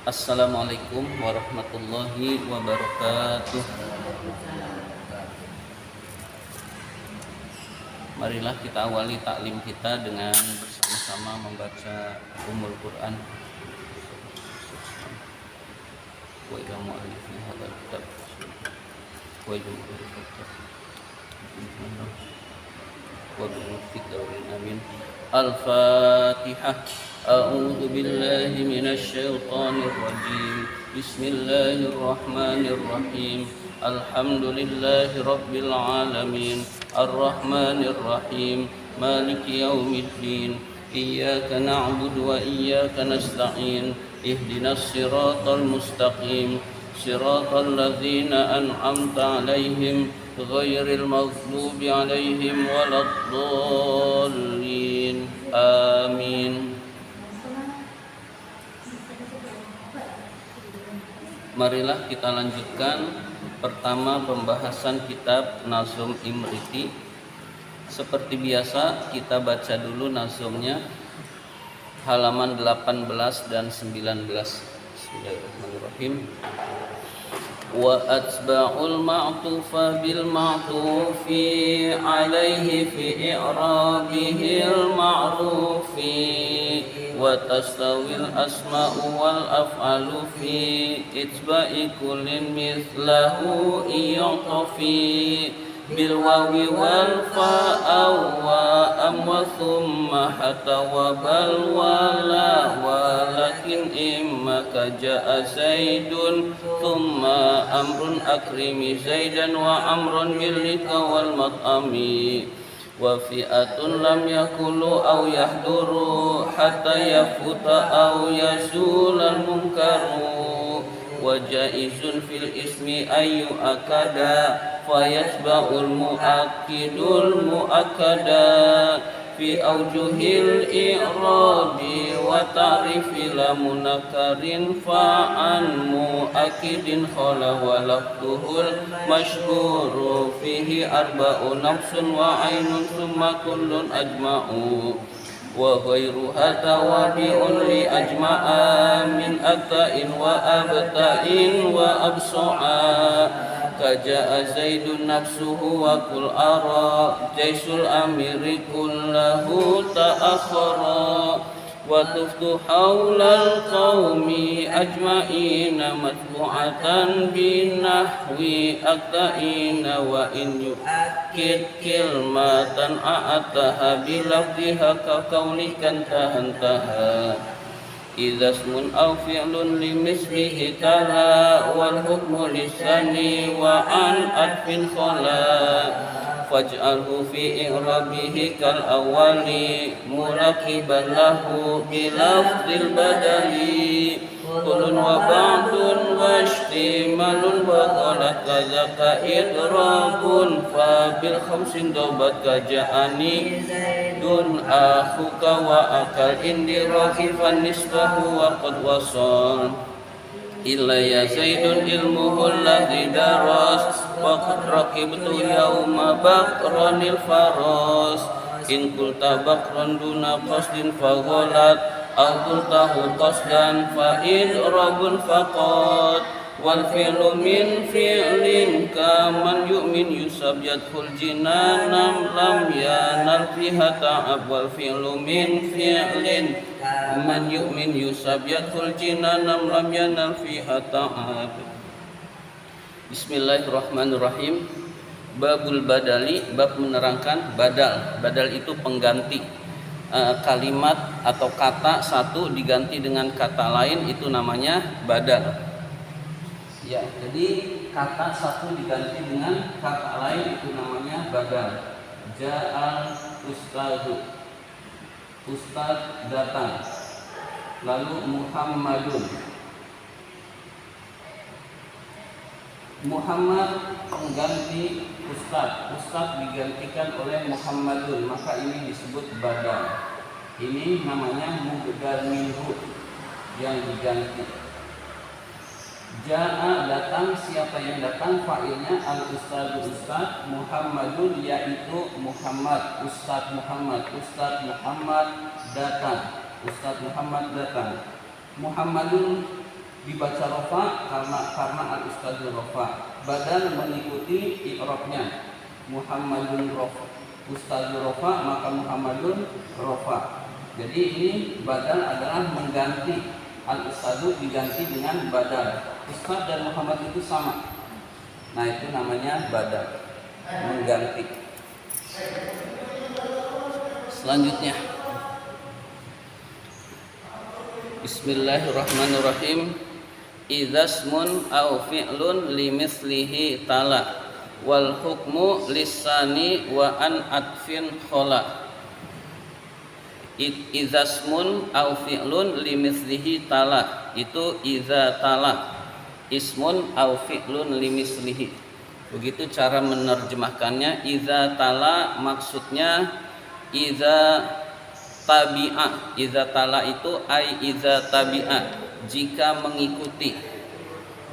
Assalamualaikum warahmatullahi wabarakatuh. Marilah kita awali taklim kita dengan bersama-sama membaca Ummul Quran. Wa ila mu'allifin hadzal kitab wa jumhur kitab wa bil fitrin amin. Al-Fatihah. A'udzu billahi minasy syaithanir rajim. Bismillahirrahmanirrahim. Alhamdulillahi rabbil alamin. Ar-Rahmanir Rahim. Maliki yaumiddin. Iyyaka na'budu wa iyyaka nasta'in. Ihdinas siratal mustaqim. Siratal ladzina an'amta 'alaihim ghairil maghdubi 'alaihim waladdallin. Amin. Marilah kita lanjutkan pertama pembahasan kitab Nazm Imriti. Seperti biasa kita baca dulu nazmnya halaman 18 dan 19. Bismillahirrahmanirrahim. Wa atba'ul ma'tufa bil ma'tufi alaihi fi i'rabihil ma'rufi wa tastawil asma'u wal af'alu fi itba'i kullin mithlahu iyaqafi bil wawi wal fa'a wa am wa thumma hatta wa bal wala walakin imma kaja'a zaidun thumma amrun akrimi zaidan wa amrun millika wal mat'ami wa fi'atun lam yakulu aw yahduru hatta yafuta aw yazulal munkaru wa jaizun fil ismi ayu akada fayatba'ul mu'akkidul mu'akkada fi awjuhil i'rabi wa ta'rifi la munakarin fa'an mu'akkidin khala wa lafduhul mashhuru fihi arba'u nafsun wa ainun summa kullun ajma'u wa ghairuha tawabi'un li ajma'a min akta'in wa abta'in wa absu'a kaja'a zaidun nafsuhu wa kul ara jaisul amiri kullahu ta'akhara wa tuftu hawlal qawmi ajma'ina matbu'atan binahwi akta'ina wa in yu'akid kilmatan a'ataha bilafdiha kakaulikan tahantaha idza ismun aw fi'lun limislihi tala wal hukmu lisani wa an adfin khala faj'alhu fi i'rabihi kal awwali murakiban lahu bilafdil badali kulun wa ba'dun wa ishtimalun wa qalat kadzaka idrabun fa bil khamsin dobat kaja'ani dun akhuka wa akal indi rahifan nisbahu wa qad wasal ilayya zaidun ilmuhu alladhi daras wa qad rakibtu yawma baqranil faras in kulta baqran duna qasdin fa ghalat aw qultahu qasdan fa idrabun faqat wal fi'lu min fi'lin kaman yu'min yusab yadkhul jinanam lam yanal fiha ta'ab wal fi'lu min fi'lin man yu'min yusab yadkhul jinanam lam yanal fiha ta'ab. Bismillahirrahmanirrahim. Babul badali, bab menerangkan badal. Badal itu pengganti kalimat atau kata satu diganti dengan kata lain, itu namanya badal. Ya, jadi kata satu diganti dengan kata lain itu namanya badal. Ja'al ustadzu, ustad datang. Lalu Muhammadun, Muhammad pengganti ustad, ustad digantikan oleh Muhammadun, maka ini disebut badal. Ini namanya mubdal minhu, yang diganti. Ja'a datang, siapa yang datang? Fa'ilnya al-ustadu ustad, Muhammadun yaitu Muhammad, Ustad Muhammad datang. Ustaz Muhammad datang. Muhammadun dibaca rofa karena al ustadzul rofa. Badal mengikuti i'rabnya. Muhammadun rofa, ustadzul rofa, maka Muhammadun rofa. Jadi ini badal adalah mengganti, al ustadzu diganti dengan badal. Ustadz dan Muhammad itu sama. Nah itu namanya badal, mengganti. Selanjutnya, Bismillahirrahmanirrahim. Idzasmun au fi'lun limithlihi tala wal hukmu lisani wa an atfin khola. Idzasmun au fi'lun limithlihi tala, itu idza tala ismun au fi'lun limithlihi. Begitu cara menerjemahkannya. Idza tala maksudnya idza tabi'a. Idza tala itu ai idza tabi'a, jika mengikuti.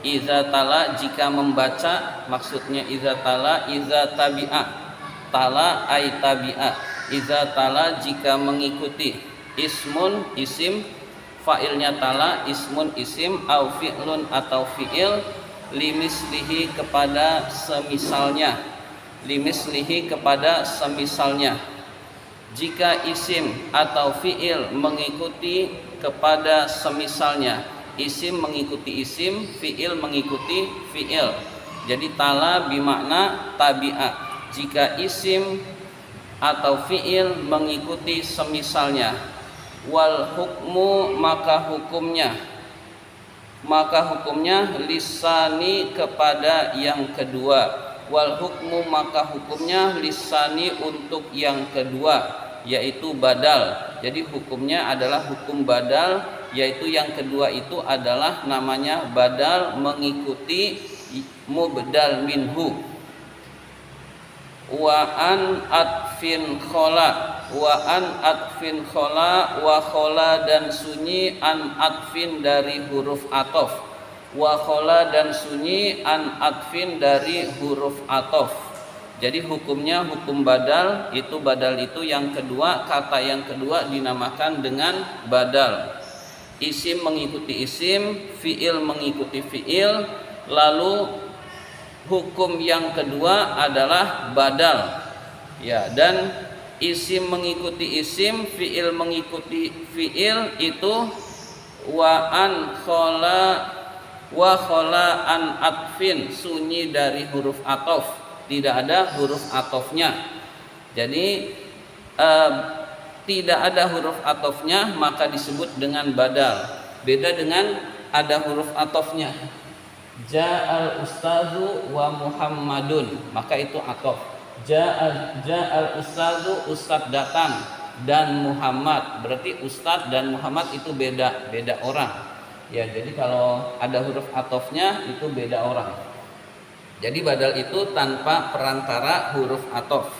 Idza tala jika membaca, maksudnya idza tala idza tabi'a. Tala ai tabi'a. Idza tala jika mengikuti. Ismun isim, fa'ilnya tala, ismun isim, au fi'lun atau fi'il, limislihi kepada semisalnya. Limislihi kepada semisalnya. Jika isim atau fi'il mengikuti kepada semisalnya, isim mengikuti isim, fi'il mengikuti fi'il. Jadi tala bimakna tabi'a. Jika isim atau fi'il mengikuti semisalnya. Wal hukmu maka hukumnya lisani kepada yang kedua. Wal hukmu maka hukumnya lisani untuk yang kedua, yaitu badal. Jadi hukumnya adalah hukum badal, yaitu yang kedua itu adalah namanya badal mengikuti mubdal minhu. Wa an atfin khola, wa an atfin khola, wa khola dan sunyi an atfin dari huruf atof. Wa khola dan sunyi an atfin dari huruf atof. Jadi hukumnya hukum badal itu yang kedua, kata yang kedua dinamakan dengan badal. Isim mengikuti isim, fi'il mengikuti fi'il, lalu hukum yang kedua adalah badal. Ya, dan isim mengikuti isim, fi'il mengikuti fi'il itu wa an khola wa khola an atfin, sunyi dari huruf atof, tidak ada huruf atofnya. Jadi tidak ada huruf atofnya maka disebut dengan badal. Beda dengan ada huruf atofnya. Ja'al ustazu wa Muhammadun, maka itu atof. Ja'al ustazu, ustaz datang, dan Muhammad, berarti ustaz dan Muhammad itu beda orang. Ya, jadi kalau ada huruf atofnya itu beda orang. Jadi badal itu tanpa perantara huruf atof.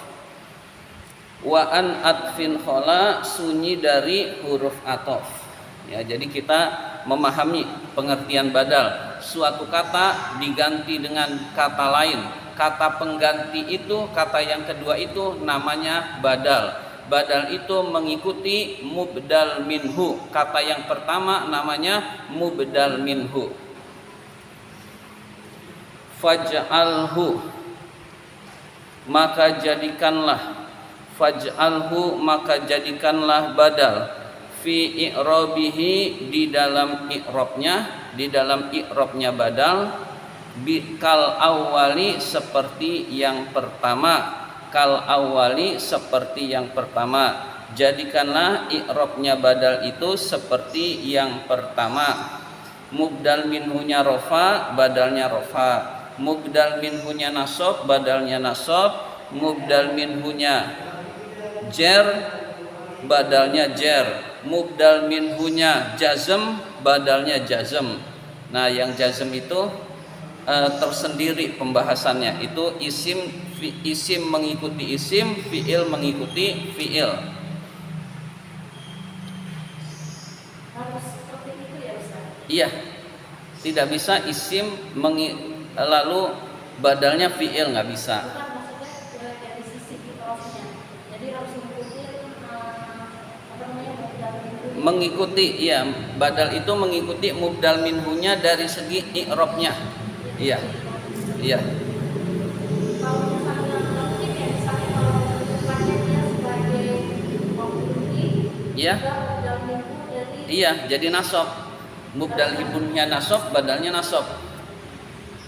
Wa an atfin khola, sunyi dari huruf atof. Ya, jadi kita memahami pengertian badal. Suatu kata diganti dengan kata lain. Kata pengganti itu, kata yang kedua itu namanya badal. Badal itu mengikuti mubdal minhu. Kata yang pertama namanya mubdal minhu. Faj'alhu, maka jadikanlah. Faj'alhu, maka jadikanlah badal. Fi i'rabihi, di dalam i'rabnya badal. Kal awali, seperti yang pertama. Kal awali, seperti yang pertama. Jadikanlah i'rabnya badal itu seperti yang pertama. Mubdal minhunya rofa, badalnya rofa. Mubdal minhunya nasab, badalnya nasab. Mubdal minhunya jer, badalnya jer. Mubdal minhunya jazm, badalnya jazm. Nah, yang jazm itu tersendiri pembahasannya. Itu isim mengikuti isim, fi'il mengikuti fi'il. Harus seperti itu ya Ustaz? Iya, tidak bisa isim lalu badalnya fi'il, nggak bisa. Bukan, maksudnya dari sisi fitrahnya. Jadi harus mengikuti Mengikuti, iya, badal itu mengikuti mubdal minhunya dari segi i'rabnya. Iya. Iya. Kalau misalnya mungkin ya misalnya kalau depannya dia sebagai pembeli, Iya. modal minggu dari Iya, jadi nasab. Mubdal hibunnya nasab, badalnya nasab.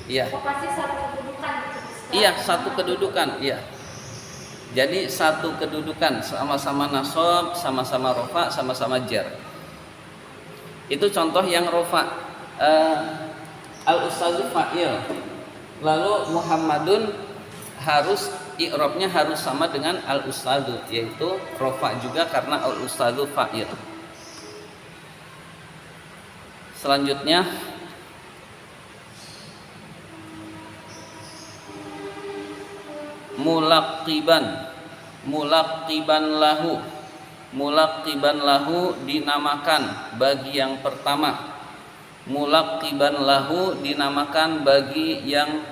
Iya. pasti satu kedudukan gitu. Iya, satu kedudukan, iya. Jadi satu kedudukan, sama-sama nasab, sama-sama rofa, sama-sama jar. Itu contoh yang rofa. Al-ustadzu fa'il. Lalu Muhammadun harus i'rabnya harus sama dengan al-ustadzu, yaitu rofa juga karena al-ustadzu fa'il. Selanjutnya mulaqiban lahu dinamakan bagi yang pertama. Mulaqiban lahu dinamakan bagi yang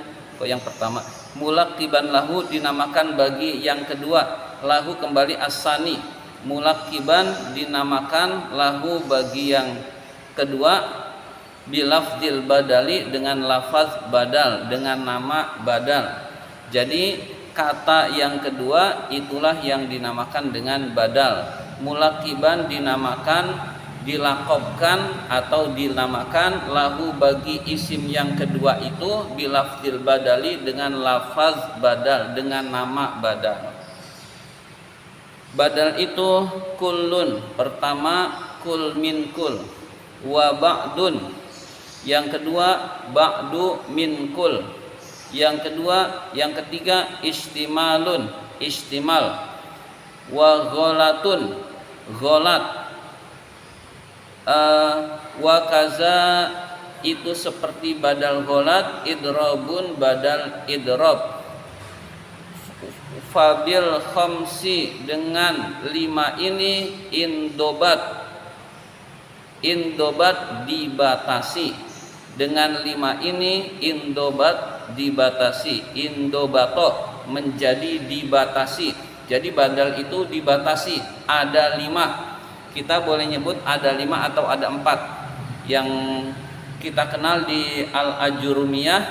pertama. Mulaqiban lahu dinamakan bagi yang kedua. Lahu kembali as-sani. Mulaqiban dinamakan lahu bagi yang kedua. Bilafdil badali dengan lafaz badal, dengan nama badal. Jadi kata yang kedua itulah yang dinamakan dengan badal. Mulaqiban dinamakan, dilakobkan atau dinamakan lahu bagi isim yang kedua itu bilafdil badali dengan lafaz badal, dengan nama badal. Badal itu kullun, pertama kul min kul, wa ba'dun, yang kedua ba'du min kul, yang ketiga istimalun, istimal, wa gholatun, gholat, wa kaza itu seperti badal gholat, idrobun badal idrob, fabil khamsi dengan 5 ini indobat dibatasi, dengan 5 ini indobat dibatasi, indobato menjadi dibatasi. Jadi badal itu dibatasi, ada 5. Kita boleh nyebut ada 5 atau ada 4. Yang kita kenal di al-ajurumiyah,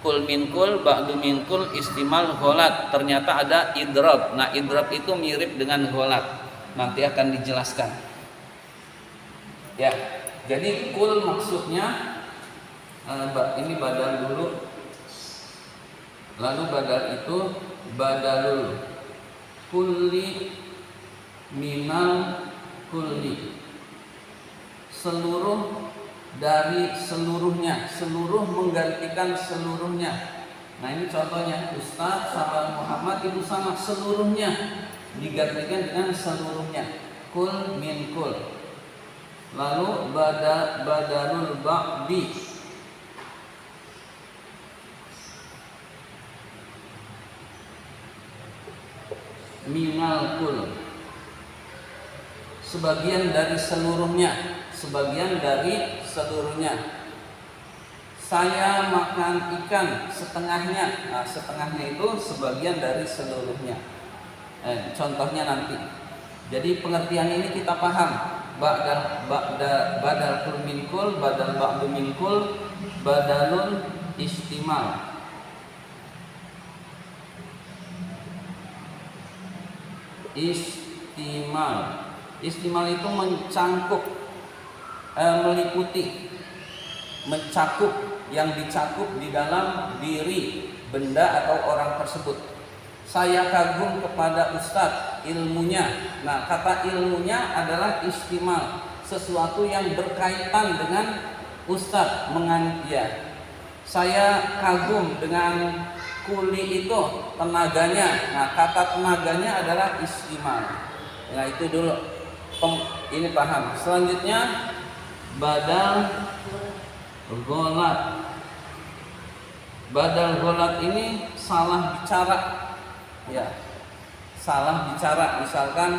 kul min kul, ba'du min kul, istimal, gholat. Ternyata ada idrob. Nah, idrob itu mirip dengan gholat. Nanti akan dijelaskan. Ya, jadi kul maksudnya ini badal dulu. Lalu badal itu badalul kulli minal kulli, seluruh dari seluruhnya, seluruh menggantikan seluruhnya. Nah, ini contohnya Ustaz sahabat Muhammad itu sama, seluruhnya digantikan dengan seluruhnya, kul min kul. Lalu badalul ba'di, minal kul, sebagian dari seluruhnya, sebagian dari seluruhnya. Saya makan ikan setengahnya. Nah, setengahnya itu sebagian dari seluruhnya. Contohnya nanti. Jadi pengertian ini kita paham. Badal kul min kul, badal ba'du min kul, badalun istimal. Istimal itu mencangkup, meliputi, mencakup, yang dicakup di dalam diri benda atau orang tersebut. Saya kagum kepada Ustadz, ilmunya. Nah, kata ilmunya adalah istimal, sesuatu yang berkaitan dengan Ustadz, ya. Saya kagum dengan kuli itu, tenaganya. Nah, kata tenaganya adalah istimal. Nah, itu dulu. Ini paham. Selanjutnya badal gholat. Badal gholat ini salah bicara. Ya, salah bicara. Misalkan,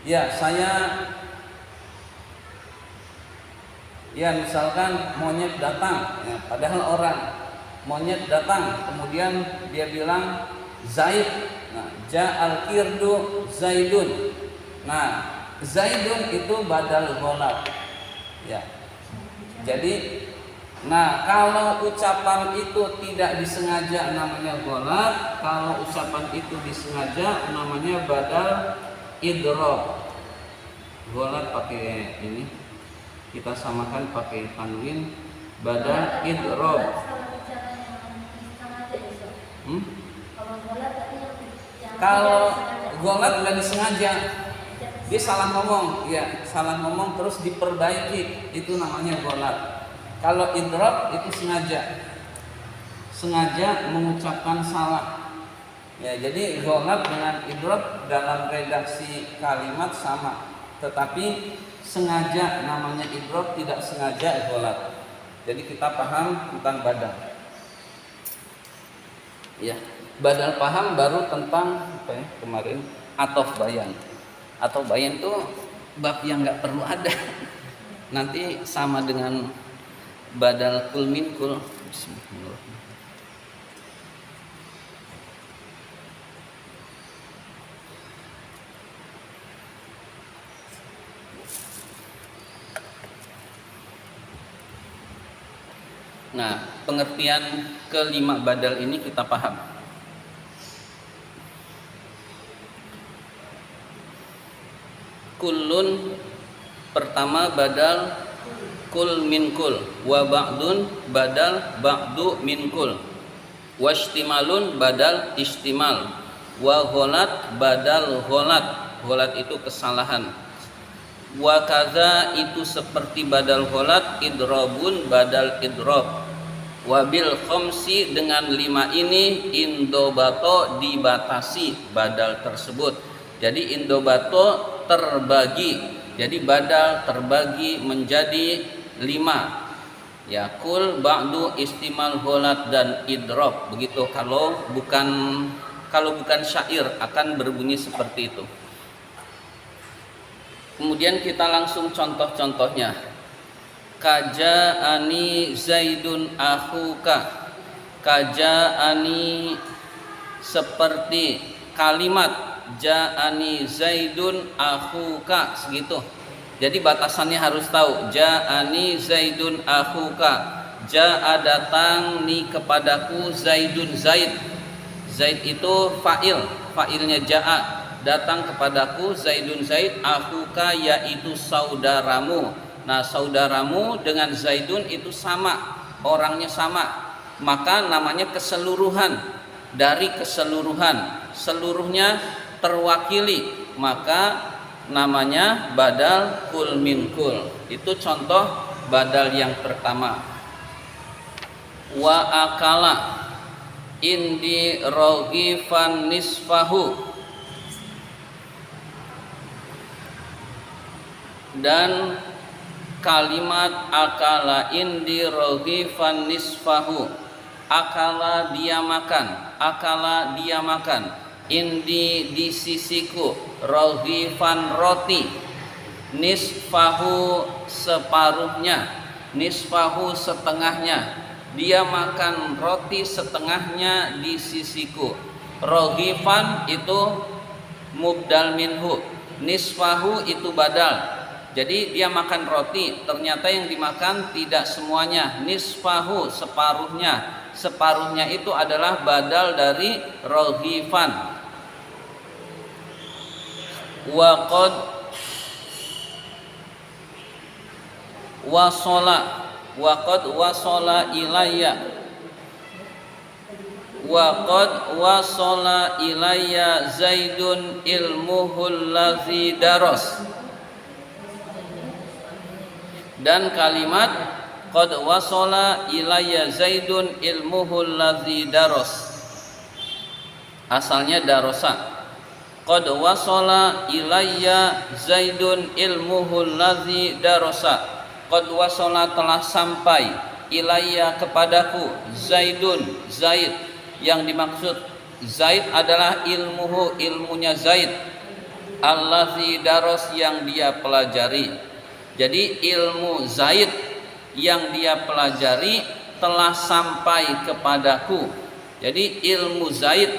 ya misalkan monyet datang, ya, padahal orang. Monyet datang, kemudian dia bilang Zaid. Nah, ja'al kirdu Zaidun. Nah, Zaidun itu badal gholat. Ya. Jadi, nah kalau ucapan itu tidak disengaja namanya gholat, kalau ucapan itu disengaja namanya badal idrob. Gholat pakai ini, kita samakan pakai tanwin, badal idrob. Kalau gholat nggak disengaja, dia salah ngomong, ya salah ngomong terus diperbaiki, itu namanya gholat. Kalau idrob itu sengaja mengucapkan salah. Ya, jadi gholat dengan idrob dalam redaksi kalimat sama, tetapi sengaja namanya idrob, tidak sengaja gholat. Jadi kita paham tentang badal. Ya, badal paham baru tentang apa ya, kemarin atof bayan. Atau bayan itu bab yang nggak perlu ada. Nanti sama dengan badal kul min kul. Bismillahirrahmanirrahim. Nah, pengertian kelima badal ini kita paham. Kullun pertama badal kul min kul, wa ba'dun badal ba'du min kul, washtimalun badal istimal, wa gholat badal gholat. Gholat itu kesalahan. Wa kaza itu seperti badal gholat, idrobun badal idrob. Wabil khomsi dengan 5 ini indobato dibatasi badal tersebut. Jadi indobato terbagi. Jadi badal terbagi menjadi 5. Ya, kul, ba'du, istimal, gholat dan idrob. Begitu kalau bukan syair akan berbunyi seperti itu. Kemudian kita langsung contoh-contohnya. Kaja'ani Zaidun akhuka. Kaja'ani seperti kalimat ja'ani Zaidun akhuka, segitu. Jadi batasannya harus tahu. Ja'ani Zaidun akhuka. Ja'a datang ni kepadaku Zaidun Zaid. Zaid itu fa'il, fa'ilnya ja'a. Datang kepadaku Zaidun Zaid, akhuka yaitu saudaramu. Nah, saudaramu dengan Zaidun itu sama, orangnya sama, maka namanya keseluruhan. Dari keseluruhan, seluruhnya terwakili, maka namanya badal kul min kul. Itu contoh badal yang pertama. Wa akala indi roghifan nisfahu. Dan kalimat akala indi roghifan nisfahu. Akala dia makan, akala dia makan. Indi di sisiku, roghifan roti. Nisfahu separuhnya, nisfahu setengahnya. Dia makan roti setengahnya di sisiku. Roghifan itu mubdal minhu, nisfahu itu badal. Jadi dia makan roti, ternyata yang dimakan tidak semuanya. Nisfahu separuhnya. Separuhnya itu adalah badal dari roghifan. Wa qad wasala ilayya. Wa qad wasala ilayya Zaidun ilmuhul ladzi daras. Dan kalimat qad wasala ilayya Zaidun ilmuhul ladzi daras, asalnya darosa. Qad wasala ilayya Zaidun ilmuhul ladzi darasa. Qad wasala telah sampai, ilayya kepadaku, Zaidun Zaid. Yang dimaksud Zaid adalah ilmuhu, ilmunya Zaid, alladzi daras yang dia pelajari. Jadi ilmu Zaid yang dia pelajari telah sampai kepadaku. Jadi ilmu Zaid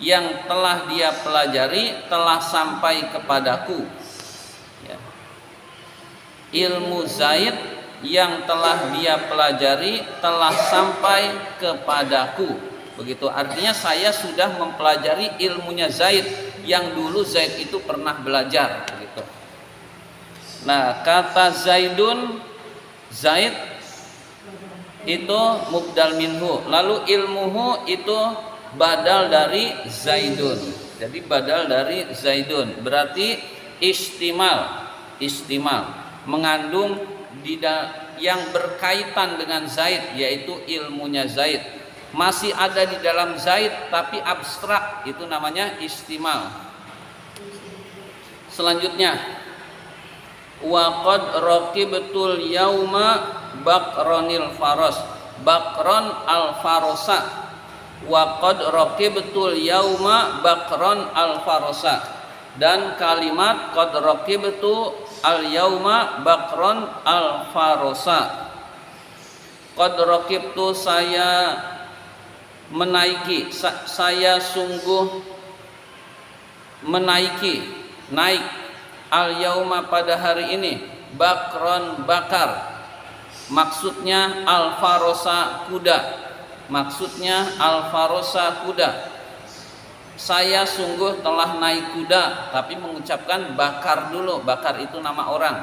yang telah dia pelajari telah sampai kepadaku. Ya. Ilmu Zaid yang telah dia pelajari telah sampai kepadaku. Begitu, artinya saya sudah mempelajari ilmunya Zaid yang dulu Zaid itu pernah belajar. Begitu. Nah, kata Zaidun, Zaid itu mubdal minhu, lalu ilmuhu itu badal dari Zaidun. Jadi badal dari Zaidun berarti istimal mengandung yang berkaitan dengan Zaid, yaitu ilmunya Zaid. Masih ada di dalam Zaid tapi abstrak, itu namanya istimal. Selanjutnya, wa qad raqibtul yauma bakronil faros, bakron al farosa. Wa qad raqibtul yauma bakron al farosa. Dan kalimat qad raqibtu al yauma bakron al farosa. Qad raqibtu saya menaiki, saya sungguh menaiki, naik al yauma pada hari ini, bakron bakar, maksudnya al farosa kuda, maksudnya al farosa kuda. Saya sungguh telah naik kuda, tapi mengucapkan bakar dulu. Bakar itu nama orang.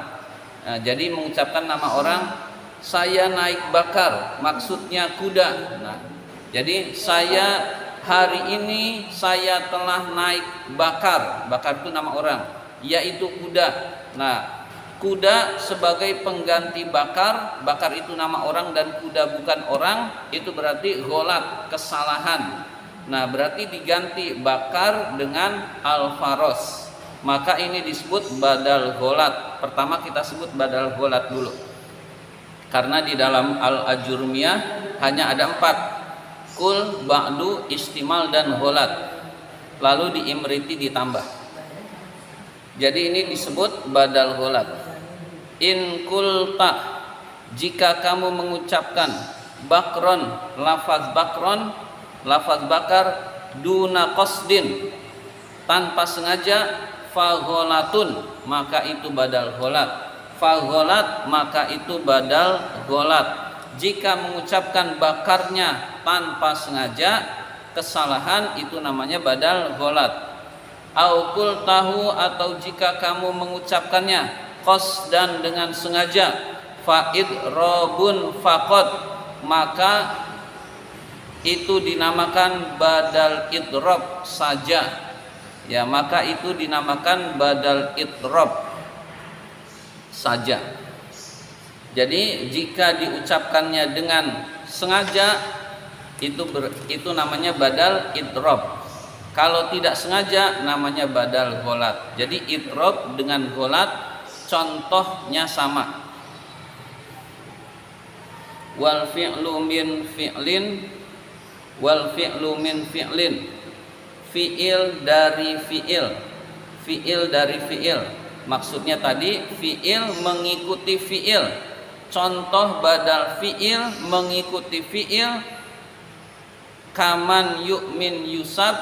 Nah, jadi mengucapkan nama orang, saya naik bakar, maksudnya kuda. Nah, jadi saya hari ini saya telah naik bakar. Bakar itu nama orang, yaitu kuda. Nah, kuda sebagai pengganti bakar. Bakar itu nama orang dan kuda bukan orang. Itu berarti gholat, kesalahan. Nah, berarti diganti bakar dengan al-faros. Maka ini disebut badal gholat. Pertama kita sebut badal gholat dulu, karena di dalam al-ajurmiyah hanya ada 4, kul, ba'du, istimal, dan gholat. Lalu di imriti ditambah. Jadi ini disebut badal gholat. In kulta, jika kamu mengucapkan bakron, lafaz bakar duna qasdin, tanpa sengaja, fagholatun, maka itu badal gholat. Fagholat, maka itu badal gholat. Jika mengucapkan bakarnya tanpa sengaja, kesalahan, itu namanya badal gholat. Aukul tahu, atau jika kamu mengucapkannya qasdan, dengan sengaja, fa'id robun faqad, maka itu dinamakan badal idrob saja. Ya, maka itu dinamakan badal idrob saja. Jadi jika diucapkannya dengan sengaja, itu namanya badal idrob. Kalau tidak sengaja namanya badal gholat. Jadi idrob dengan gholat contohnya sama. Wal fi'lu min fi'lin, wal fi'lu min fi'lin, fi'il dari fi'il, fi'il dari fi'il. Maksudnya tadi fi'il mengikuti fi'il. Contoh badal fi'il mengikuti fi'il, kaman yu'min yusab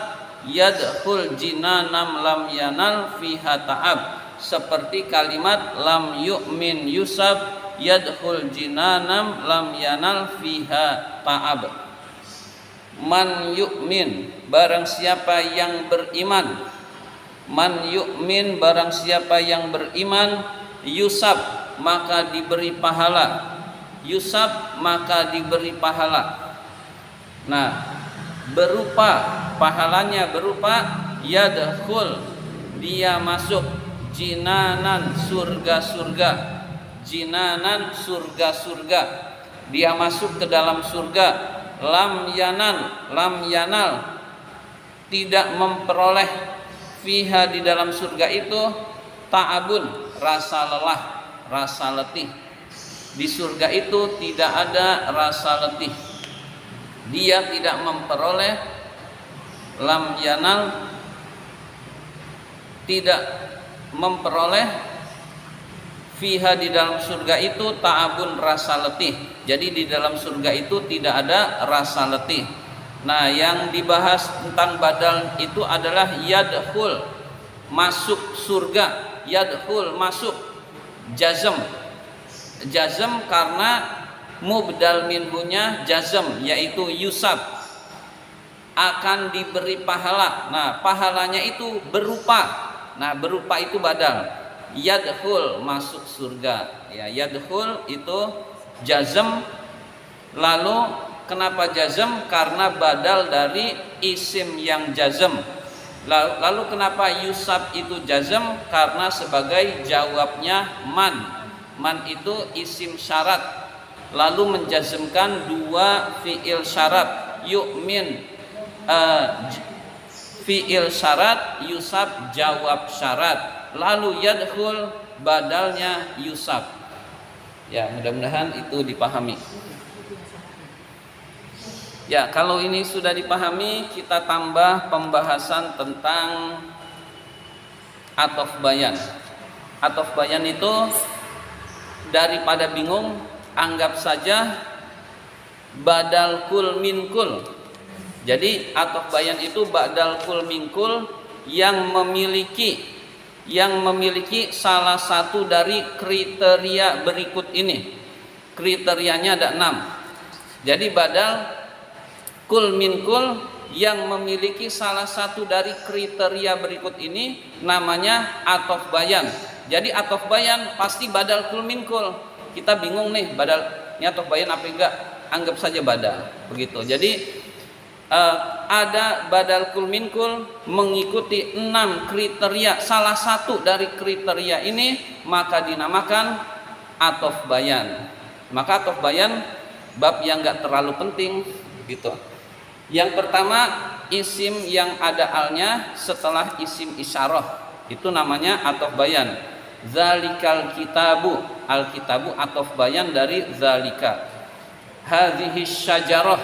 yadkhul jinanam lam yanal fiha ta'ab. Seperti kalimat lam yu'min yusab yadkhul jinanam lam yanal fiha ta'ab. Man yu'min, barang siapa yang beriman. Man yu'min, barang siapa yang beriman. Yusab, maka diberi pahala. Yusab, maka diberi pahala. Nah, berupa pahalanya berupa yadkhul, dia masuk, jinanan, surga-surga. Jinanan, surga-surga, dia masuk ke dalam surga. Lam yanal, tidak memperoleh, fiha, di dalam surga itu, ta'abun, rasa lelah, rasa letih. Di surga itu tidak ada rasa letih. Dia tidak memperoleh, lam yanal, tidak memperoleh, fiha, di dalam surga itu, ta'abun, rasa letih. Jadi di dalam surga itu tidak ada rasa letih. Nah, yang dibahas tentang badal itu adalah yadkhul, masuk surga. Yadkhul, masuk. Jazm. Jazm karena mubdal minhunya jazm, yaitu yusab, akan diberi pahala. Nah, pahalanya itu berupa. Nah, berupa itu badal. Yadkhul, masuk surga. Ya, yadkhul itu jazm. Lalu kenapa jazm? Karena badal dari isim yang jazm. Lalu kenapa yusab itu jazm? Karena sebagai jawabnya man. Man itu isim syarat, lalu menjazmkan dua fiil syarat. Yu'min fiil syarat, yusab jawab syarat. Lalu yadkhul badalnya yusab. Ya, mudah-mudahan itu dipahami. Ya, kalau ini sudah dipahami, kita tambah pembahasan tentang atof bayan. Atof bayan itu daripada bingung, anggap saja badal kul min kul. Jadi atof bayan itu badal kul min kul yang memiliki salah satu dari kriteria berikut ini. Kriterianya ada 6. Jadi badal kul min kul yang memiliki salah satu dari kriteria berikut ini namanya atof bayan. Jadi atof bayan pasti badal kul min kul. Kita bingung nih, badal ini atof bayan apa enggak? Anggap saja badal, begitu. Jadi ada badal kul min kul mengikuti 6 kriteria. Salah satu dari kriteria ini maka dinamakan atof bayan. Maka atof bayan bab yang enggak terlalu penting, gitu. Yang pertama, isim yang ada alnya setelah isim isyarah, itu namanya atof bayan. Zalikal kitabu, al-kitabu atof bayan dari zalika. Hadhihi syajarah,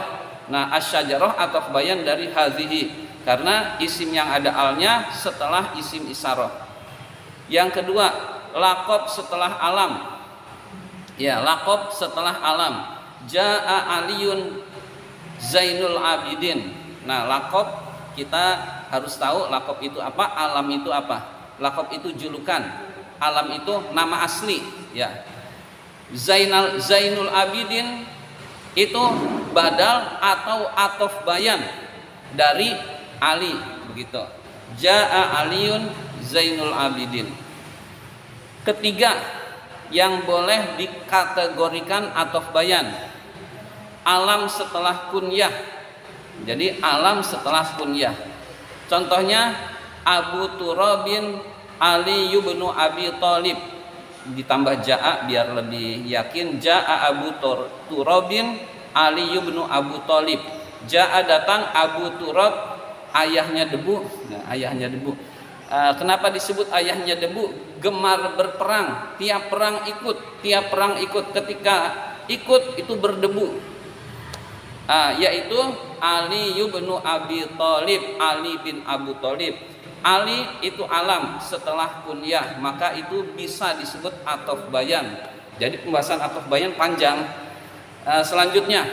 nah asyajarah atof bayan dari hadhihi, karena isim yang ada alnya setelah isim isyarah. Yang kedua, laqab setelah alam. Ya, laqab setelah alam. Jaa aliyun Zainul Abidin. Nah, laqab kita harus tahu laqab itu apa, alam itu apa. Laqab itu julukan, alam itu nama asli, ya. Zainul Abidin itu badal atau atof bayan dari Ali, begitu. Jaa Aliyun Zainul Abidin. Ketiga, yang boleh dikategorikan atof bayan, alam setelah kunyah. Jadi alam setelah kunyah. Contohnya Abu Turabin Ali ibnu Abi Thalib, ditambah jaa biar lebih yakin. Jaa Abu Turabin Ali ibnu Abu Thalib. Jaa datang, Abu Turab ayahnya debu. Nah, ayahnya debu. Kenapa disebut ayahnya debu? Gemar berperang, tiap perang ikut. Ketika ikut itu berdebu. Yaitu Ali bin Abi Thalib, Ali bin Abu Thalib. Ali itu alam setelah kunyah, maka itu bisa disebut atof bayan. Jadi pembahasan atof bayan panjang. Selanjutnya,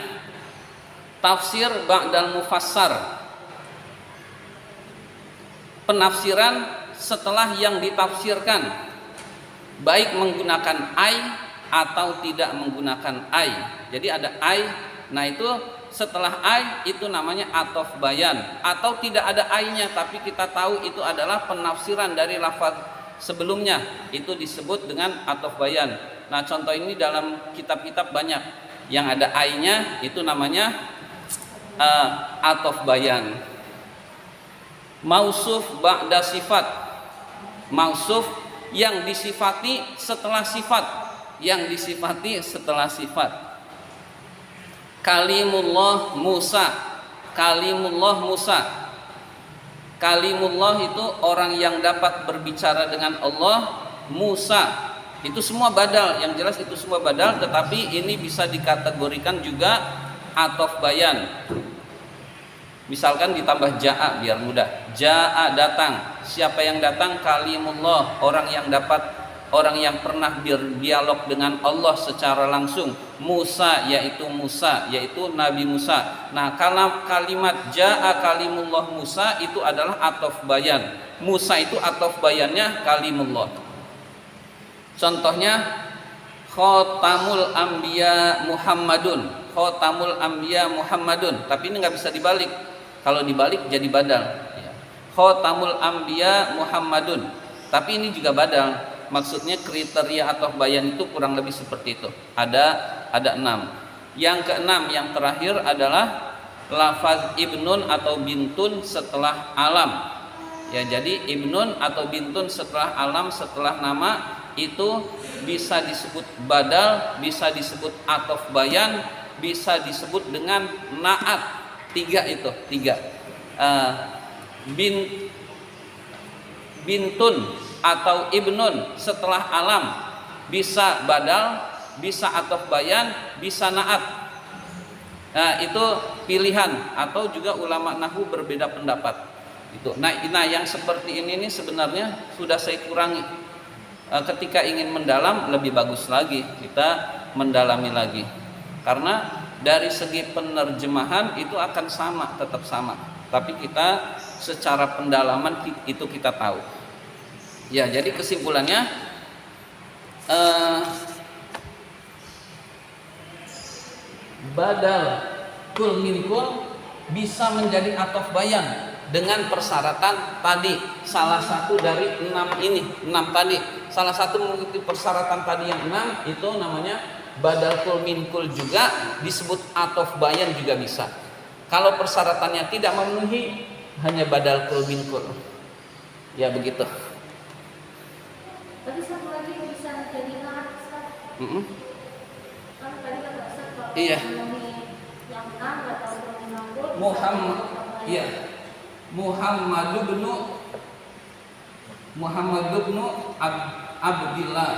tafsir ba'dal mufassar. Penafsiran setelah yang ditafsirkan, baik menggunakan ai atau tidak menggunakan ai. Jadi ada ai, nah itu setelah ai itu namanya atof bayan, atau tidak ada ai-nya tapi kita tahu itu adalah penafsiran dari lafaz sebelumnya, itu disebut dengan atof bayan. Nah, contoh ini dalam kitab-kitab banyak yang ada ai-nya, itu namanya atof bayan. Mausuf ba'da sifat, mausuf yang disifati setelah sifat, Kalimullah Musa. Kalimullah itu orang yang dapat berbicara dengan Allah. Musa itu semua badal, yang jelas itu semua badal, tetapi ini bisa dikategorikan juga atof bayan. Misalkan ditambah jaa biar mudah. Jaa datang. Siapa yang datang? Kalimullah, orang yang dapat orang yang pernah berdialog dengan Allah secara langsung. Musa yaitu Nabi Musa. Nah, kalimat jaa kalimullah Musa itu adalah ataf bayan. Musa itu ataf bayannya kalimullah. Contohnya Khotamul Anbiya Muhammadun. Khotamul Anbiya Muhammadun. Tapi ini nggak bisa dibalik. Kalau dibalik jadi badal. Khotamul Anbiya Muhammadun. Tapi ini juga badal. Maksudnya kriteria ataf bayan itu kurang lebih seperti itu. Ada 6. Yang keenam, yang terakhir adalah lafaz ibnun atau bintun setelah alam. Ya, jadi ibnun atau bintun setelah alam, setelah nama itu bisa disebut badal, bisa disebut ataf bayan, bisa disebut dengan naat. 3 itu, 3. Bintun atau ibnun setelah alam bisa badal, bisa ataf bayan, bisa naat. Nah, itu pilihan, atau juga ulama nahwu berbeda pendapat. Itu. Nah, yang seperti ini sebenarnya sudah saya kurangi. Ketika ingin mendalam lebih bagus lagi kita mendalami lagi. Karena dari segi penerjemahan itu akan sama, tetap sama. Tapi kita secara pendalaman itu kita tahu. Ya, jadi kesimpulannya badal kul min kul bisa menjadi ataf bayan dengan persyaratan tadi. Salah satu dari 6 tadi. Salah satu mengikuti persyaratan tadi yang 6 itu namanya badal kul min kul, juga disebut ataf bayan juga bisa. Kalau persyaratannya tidak memenuhi, hanya badal kul min kul. Ya, begitu. Tapi satu lagi bisa jadi naat, Ustaz. Kan tadi kata Ustaz kalau Iya. yang enam atau menangkul Iya. Muhammad bin Abdillah.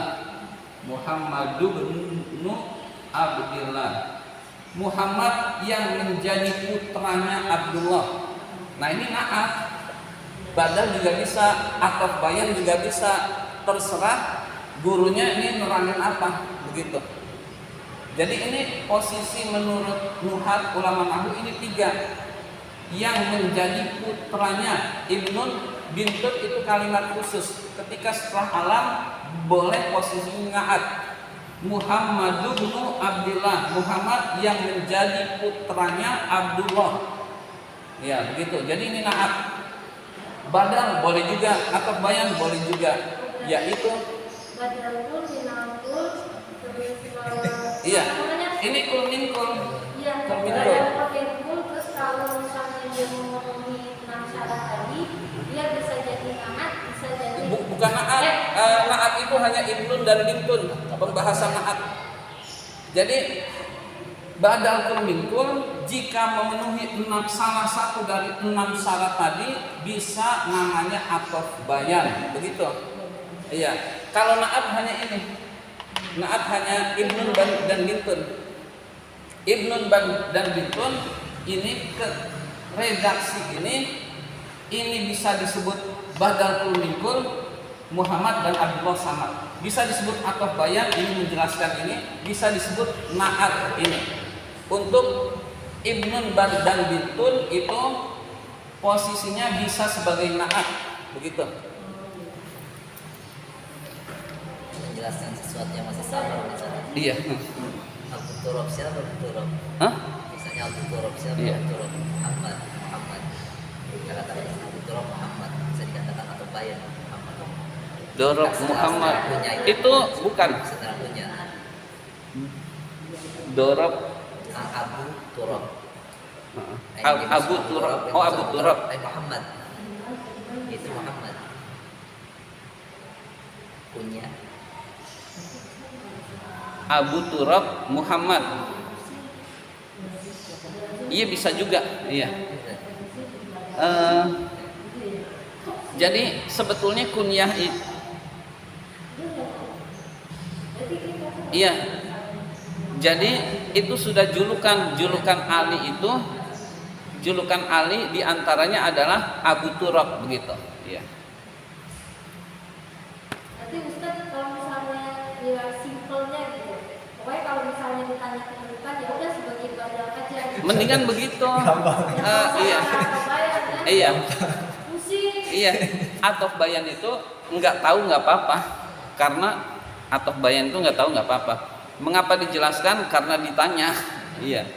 Muhammad yang menjadi putranya Abdullah. Nah, ini naat. Badal juga bisa, ataf bayan juga bisa. Terserah gurunya ini nerangin apa, begitu. Jadi ini posisi menurut nuhat ulama nahwu ini 3. Yang menjadi putranya ibnun, bintun itu kalimat khusus. Ketika setelah alam boleh posisi naat. Muhammad bin Abdillah, Muhammad yang menjadi putranya Abdullah. Ya, begitu. Jadi ini naat. Badal boleh juga, ataf bayan boleh juga. Yaitu badalul minangkul terus iya, ini kul min kul. Iya, Kul min kul. badal pakai kul, terus kalau misalnya dia memenuhi 6 syarat tadi, dia bisa jadi naat, bisa jadi Bukan naat. Naat itu hanya ibnun dan bintun, pembahasan naat. Jadi badal kul min kul jika memenuhi salah satu dari 6 syarat tadi bisa namanya ataf bayan, begitu. Iya, kalau naat hanya ini. Naat hanya ibnun dan bintun. Ibnun dan bintun ini ke redaksi ini bisa disebut badal kul min kul, Muhammad dan Abdullah sama. Bisa disebut ataf bayan, ini menjelaskan ini, bisa disebut naat ini. Untuk ibnun dan bintun itu posisinya bisa sebagai naat, begitu. Menjelaskan sesuatu yang masih sama misalnya. Iya. Abu Turab siapa Abu Turab? Hah? Misalnya Abu Turab siapa? Iya. Abu Turab Muhammad. Katakan Abu Turab Muhammad bisa dikatakan atau bayan Muhammad. Dorok Muhammad itu bukan Setelah punya Dorok Abu Turab. Abu Turab. Oh, Abu Turab. Muhammad. Itu Muhammad. Punya Abu Turab Muhammad. Iya, bisa juga. Iya. Jadi sebetulnya kunyah itu, iya. Jadi itu sudah julukan Ali itu, julukan Ali diantaranya adalah Abu Turab, begitu. Iya. Nanti Ustaz kalau yang ditanya kedudukan ya udah sebagai badal aja. Mendingan begitu. Iya. Kan? Iya. Pusing. Iya. Atof bayan itu nggak tahu nggak apa-apa. Karena atof bayan itu nggak tahu nggak apa-apa. Mengapa dijelaskan? Karena ditanya. Iya.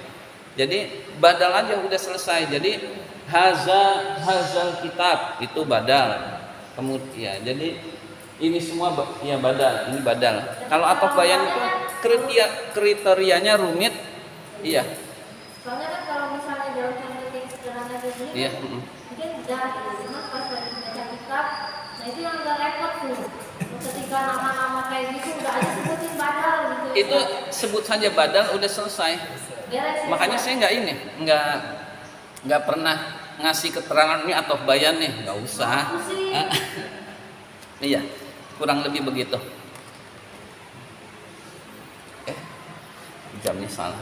Jadi badal aja udah selesai. Jadi hazal kitab itu badal. Kemudian ya, jadi ini semua ya badal, ini badal. Kalau atof bayan itu kriterianya rumit. Iya. Soalnya kan kalau misalnya dalam contoh yang sederhana kayak gini, Iya. mungkin udah gitu. Cuma pas lagi baca kitab, nah itu yang agak repot tuh. Ketika nama-nama kayak gitu udah aja sebutin badal gitu. Itu sebut saja badal udah selesai. Beres, ya. Makanya saya nggak pernah ngasih keterangan ini atof bayan nih, nggak usah. Iya, kurang lebih begitu. Jamnya salah.